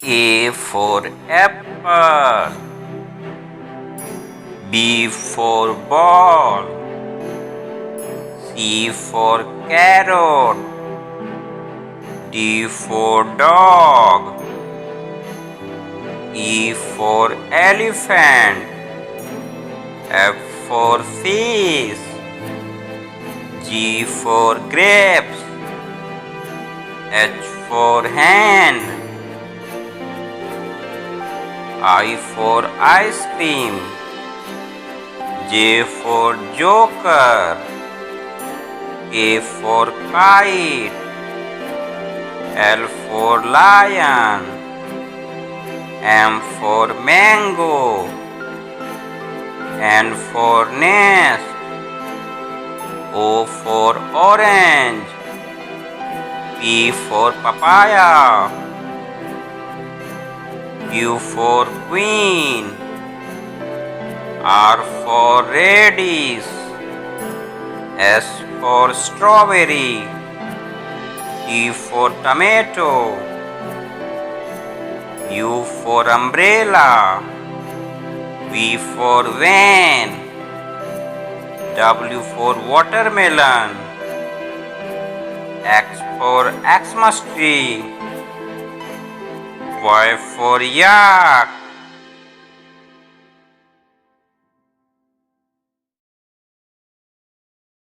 A for apple. B for ball. C for carrot. D for dog. E for elephant. F for fish. G for grapes. H for hand. I for ice cream. J for joker. K for kite. L for lion. M for mango. N for nest. O for orange. P for papaya. Q for queen. R for radish. S for strawberry. T for tomato. U for umbrella. V for van. W for watermelon. X for Xmas tree. Y for yak.